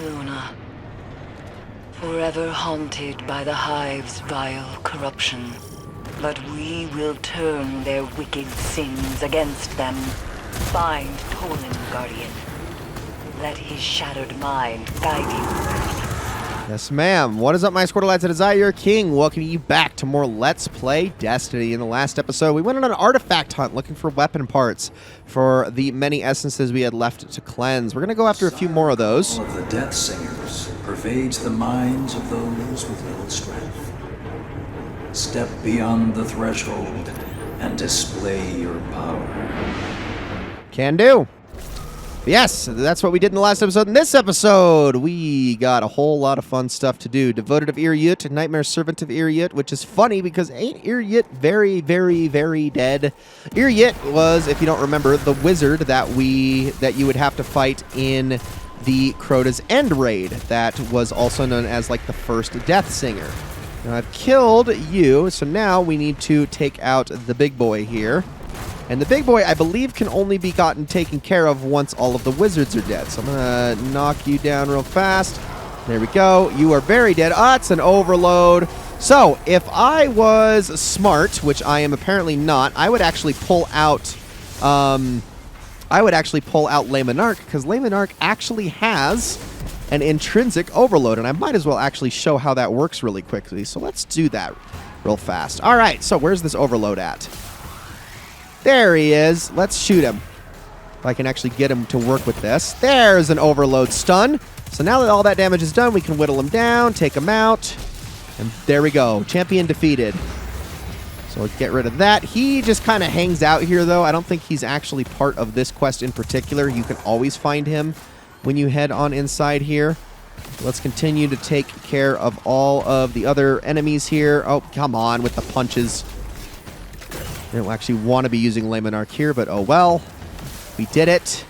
Luna, forever haunted by the Hive's vile corruption. But we will turn their wicked sins against them. Find Tolan, Guardian. Let his shattered mind guide you. Yes, ma'am. What is up, my Squirtle lads? It is I, your king, welcoming you back to more Let's Play Destiny. In the last episode, we went on an artifact hunt looking for weapon parts for the many essences we had left to cleanse. We're going to go after a few more of those. The of the Death Singers pervades the minds of those with little strength. Step beyond the threshold and display your power. Can do. Yes, that's what we did in the last episode. In this episode, we got a whole lot of fun stuff to do. Devoted of Iryut, Nightmare Servant of Iryut, which is funny because ain't Iryut very, very, very dead? Iryut was, if you don't remember, the wizard that you would have to fight in the Crota's End raid. That was also known as like the first Death Singer. Now I've killed you, so now we need to take out the big boy here. And the big boy, I believe, can only be taken care of once all of the wizards are dead. So I'm going to knock you down real fast. There we go. You are very dead. Ah, it's an overload. So if I was smart, which I am apparently not, I would actually pull out Le Monarch, because Le Monarch actually has an intrinsic overload, and I might as well actually show how that works really quickly. So let's do that real fast. All right, so where's this overload at? There he is. Let's shoot him. If I can actually get him to work with this. There's an overload stun. So now that all that damage is done, we can whittle him down, take him out, and there we go. Champion defeated. So let's get rid of that. He just kind of hangs out here, though. I don't think he's actually part of this quest in particular. You can always find him when you head on inside here. Let's continue to take care of all of the other enemies here. Oh, come on with the punches. I don't actually want to be using Le Monarch here, but oh well. We did it.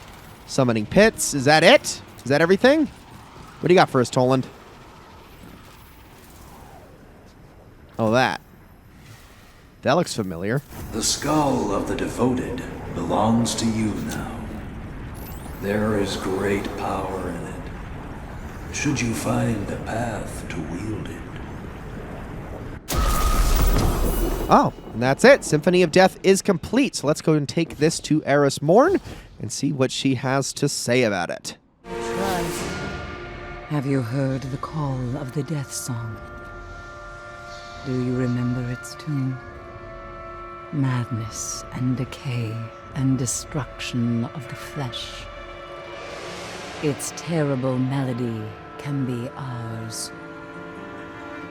Summoning pits. Is that it? Is that everything? What do you got for us, Toland? Oh, that. That looks familiar. The skull of the devoted belongs to you now. There is great power in it. Should you find a path to wield it. Oh, and that's it. Symphony of Death is complete. So let's go and take this to Eris Morn and see what she has to say about it. Have you heard the call of the death song? Do you remember its tune? Madness and decay and destruction of the flesh. Its terrible melody can be ours.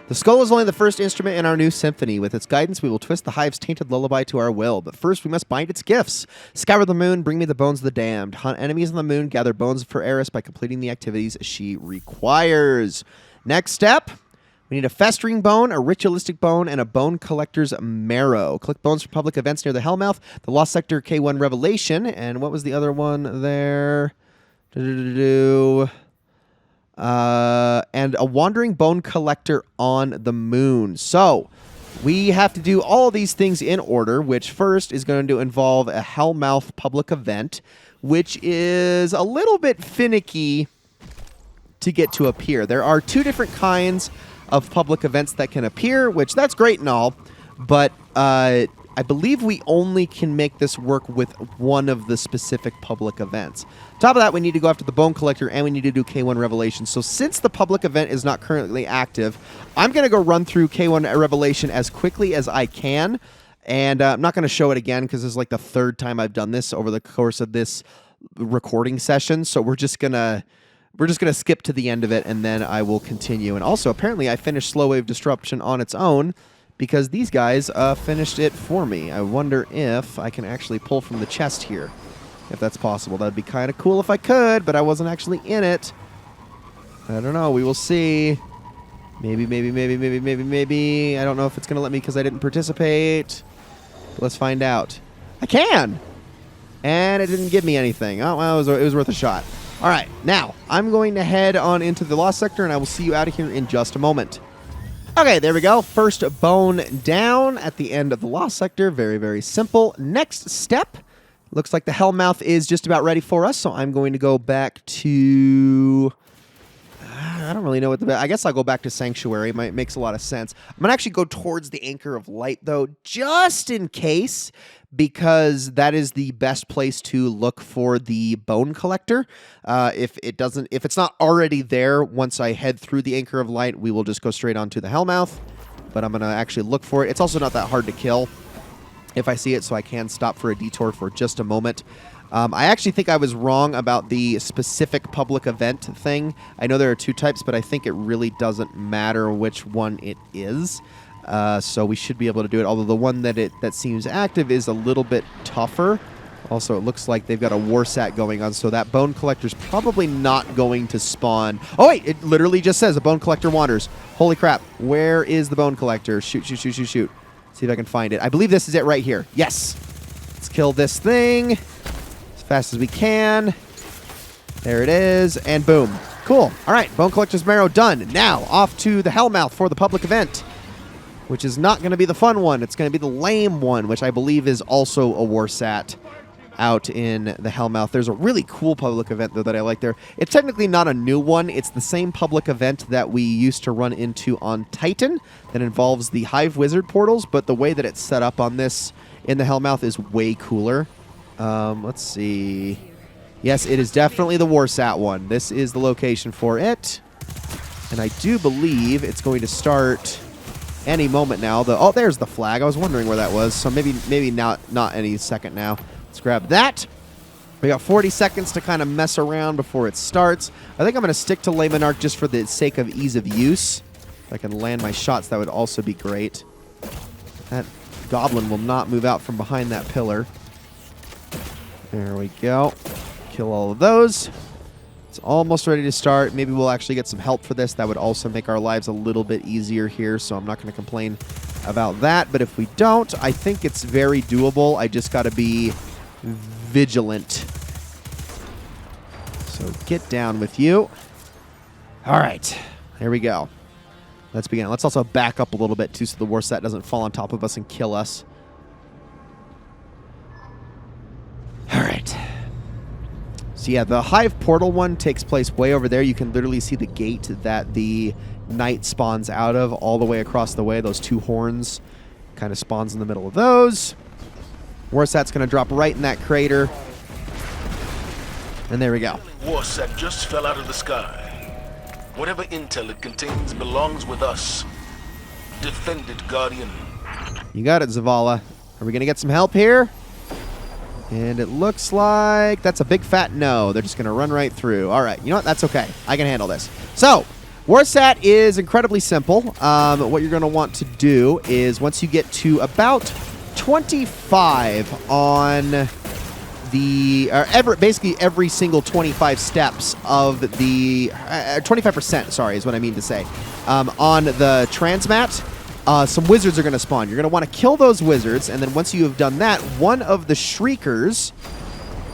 The skull is only the first instrument in our new symphony. With its guidance, we will twist the Hive's tainted lullaby to our will. But first, we must bind its gifts. Scour the moon, bring me the bones of the damned. Hunt enemies on the moon, gather bones for Eris by completing the activities she requires. Next step, we need a festering bone, a ritualistic bone, and a bone collector's marrow. Click bones for public events near the Hellmouth, the Lost Sector K1 Revelation, and what was the other one there? And a wandering bone collector on the moon. So we have to do all of these things in order, which first is going to involve a Hellmouth public event, which is a little bit finicky to get to appear. There are two different kinds of public events that can appear, which that's great and all, but I believe we only can make this work with one of the specific public events. Top of that, we need to go after the Bone Collector, and we need to do K1 Revelation. So since the public event is not currently active, I'm going to go run through K1 Revelation as quickly as I can. And I'm not going to show it again because this is like the third time I've done this over the course of this recording session. So we're just going to skip to the end of it, and then I will continue. And also, apparently, I finished Slow Wave Disruption on its own, because these guys finished it for me. I wonder if I can actually pull from the chest here, if that's possible. That would be kind of cool if I could, but I wasn't actually in it. I don't know. We will see. Maybe. I don't know if it's going to let me because I didn't participate. But let's find out. I can! And it didn't give me anything. Oh, well, it was worth a shot. All right, now, I'm going to head on into the Lost Sector, and I will see you out of here in just a moment. Okay, there we go. First bone down at the end of the Lost Sector. Very, very simple. Next step. Looks like the Hellmouth is just about ready for us, so I'm going to go back to really know what the... I guess I'll go back to Sanctuary. It makes a lot of sense. I'm going to actually go towards the Anchor of Light, though, just in case, because that is the best place to look for the Bone Collector. If it's not already there, once I head through the Anchor of Light, we will just go straight onto the Hellmouth. But I'm going to actually look for it. It's also not that hard to kill if I see it, so I can stop for a detour for just a moment. I actually think I was wrong about the specific public event thing. I know there are 2 types, but I think it really doesn't matter which one it is. So we should be able to do it, although the one that seems active is a little bit tougher. Also, it looks like they've got a Warsat going on, so that Bone Collector's probably not going to spawn. Oh, wait! It literally just says a Bone Collector wanders. Holy crap. Where is the Bone Collector? Shoot, shoot, shoot, shoot, shoot. See if I can find it. I believe this is it right here. Yes! Let's kill this thing as fast as we can. There it is, and boom. Cool. All right, Bone Collector's Marrow done. Now, off to the Hellmouth for the public event, which is not going to be the fun one. It's going to be the lame one, which I believe is also a Warsat out in the Hellmouth. There's a really cool public event, though, that I like there. It's technically not a new one. It's the same public event that we used to run into on Titan that involves the Hive Wizard portals, but the way that it's set up on this in the Hellmouth is way cooler. Let's see. Yes, it is definitely the Warsat one. This is the location for it. And I do believe it's going to start any moment now. Oh, there's the flag. I was wondering where that was. So maybe not any second now. Let's grab that. We got 40 seconds to kind of mess around before it starts. I think I'm going to stick to Lemonarch just for the sake of ease of use. If I can land my shots, that would also be great. That goblin will not move out from behind that pillar. There we go. Kill all of those. It's almost ready to start. Maybe we'll actually get some help for this. That would also make our lives a little bit easier here, so I'm not going to complain about that. But if we don't, I think it's very doable. I just got to be vigilant. So get down with you. All right. There we go. Let's begin. Let's also back up a little bit, too, so the Warsat doesn't fall on top of us and kill us. All right. So yeah, the Hive portal one takes place way over there. You can literally see the gate that the knight spawns out of all the way across the way. Those 2 horns kind of spawns in the middle of those. Warsat's going to drop right in that crater. And there we go. Warsat just fell out of the sky. Whatever intel it contains belongs with us. Defend it, Guardian. You got it, Zavala. Are we going to get some help here? And it looks like that's a big fat no. They're just going to run right through. All right. You know what? That's okay. I can handle this. So, Warsat is incredibly simple. What you're going to want to do is once you get to about 25 on the... basically every single 25 steps of the... 25%, sorry, is what I mean to say. On the transmat, some wizards are going to spawn. You're going to want to kill those wizards, and then once you have done that, one of the Shriekers...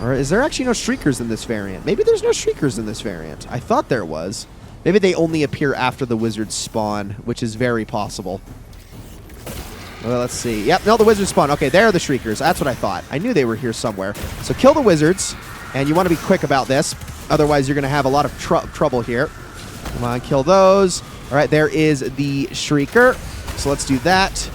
Or is there actually no Shriekers in this variant? Maybe there's no Shriekers in this variant. I thought there was. Maybe they only appear after the wizards spawn, which is very possible. Well, let's see. Yep, no, the wizards spawn. Okay, there are the Shriekers. That's what I thought. I knew they were here somewhere. So kill the wizards, and you want to be quick about this. Otherwise, you're going to have a lot of trouble here. Come on, kill those. All right, there is the Shrieker. So let's do that.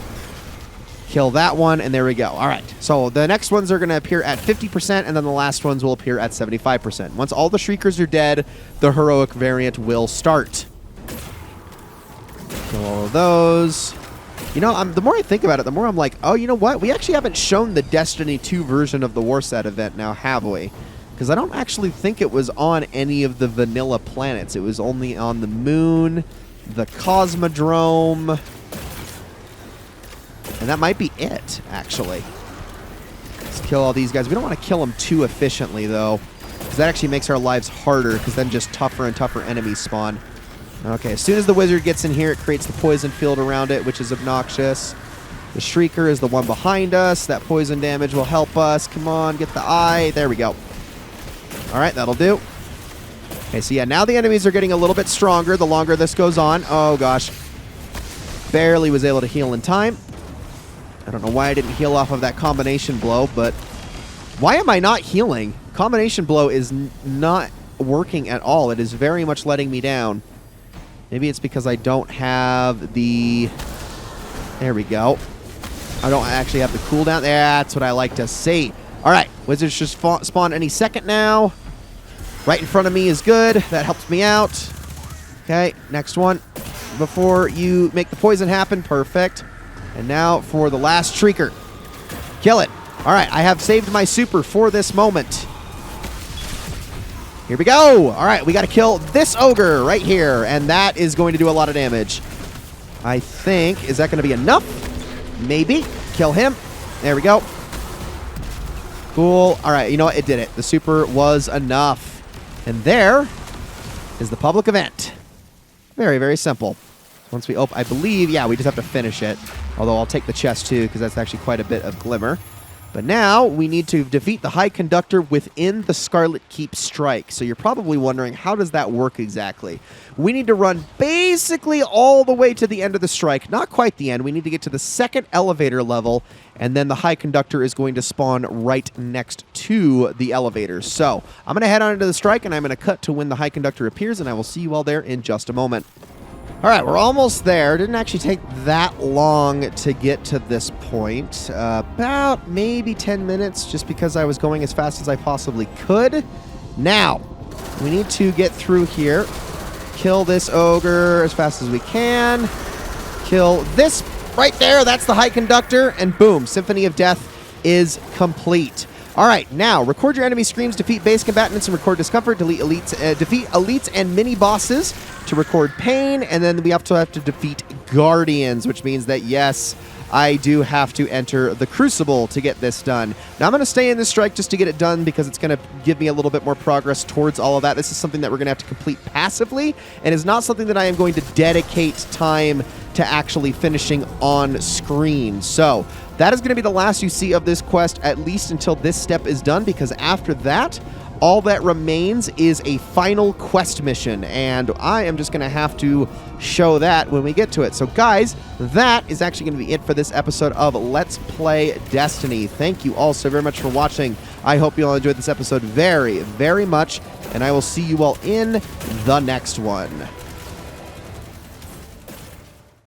Kill that one, and there we go. All right, so the next ones are going to appear at 50%, and then the last ones will appear at 75%. Once all the Shriekers are dead, the heroic variant will start. Kill all of those. You know, the more I think about it, the more I'm like, oh, you know what? We actually haven't shown the Destiny 2 version of the Warsat event now, have we? Because I don't actually think it was on any of the vanilla planets. It was only on the moon, the Cosmodrome... And that might be it, actually. Let's kill all these guys. We don't want to kill them too efficiently, though, because that actually makes our lives harder, because then just tougher and tougher enemies spawn. Okay, as soon as the wizard gets in here, it creates the poison field around it, which is obnoxious. The Shrieker is the one behind us. That poison damage will help us. Come on, get the eye. There we go. All right, that'll do. Okay, so yeah, now the enemies are getting a little bit stronger the longer this goes on. Oh, gosh. Barely was able to heal in time. I don't know why I didn't heal off of that combination blow, but why am I not healing? Combination blow is not working at all. It is very much letting me down. Maybe it's because I don't have the... There we go. I don't actually have the cooldown. That's what I like to see. All right, wizards should spawn any second now. Right in front of me is good. That helps me out. Okay, next one. Before you make the poison happen. Perfect. And now for the last shrieker. Kill it. All right, I have saved my super for this moment. Here we go. All right, we got to kill this ogre right here, and that is going to do a lot of damage. I think, is that going to be enough? Maybe. Kill him. There we go. Cool. All right, you know what? It did it. The super was enough. And there is the public event. Very, very simple. Once we open, I believe, yeah, we just have to finish it. Although I'll take the chest too, because that's actually quite a bit of glimmer. But now we need to defeat the High Conductor within the Scarlet Keep strike. So you're probably wondering, how does that work exactly? We need to run basically all the way to the end of the strike. Not quite the end. We need to get to the second elevator level, and then the High Conductor is going to spawn right next to the elevators. So I'm going to head on into the strike, and I'm going to cut to when the High Conductor appears, and I will see you all there in just a moment. All right, we're almost there. Didn't actually take that long to get to this point. About maybe 10 minutes, just because I was going as fast as I possibly could. Now, we need to get through here. Kill this ogre as fast as we can. Kill this right there. That's the High Conductor. And boom, Symphony of Death is complete. All right, now, record your enemy screams, defeat base combatants, and record discomfort, defeat elites and mini-bosses to record pain, and then we also have to defeat guardians, which means that, yes, I do have to enter the Crucible to get this done. Now, I'm going to stay in this strike just to get it done because it's going to give me a little bit more progress towards all of that. This is something that we're going to have to complete passively, and is not something that I am going to dedicate time to actually finishing on screen. So that is going to be the last you see of this quest, at least until this step is done, because after that, all that remains is a final quest mission, and I am just going to have to show that when we get to it. So guys, that is actually going to be it for this episode of Let's Play Destiny. Thank you all so very much for watching. I hope you all enjoyed this episode very, very much, and I will see you all in the next one.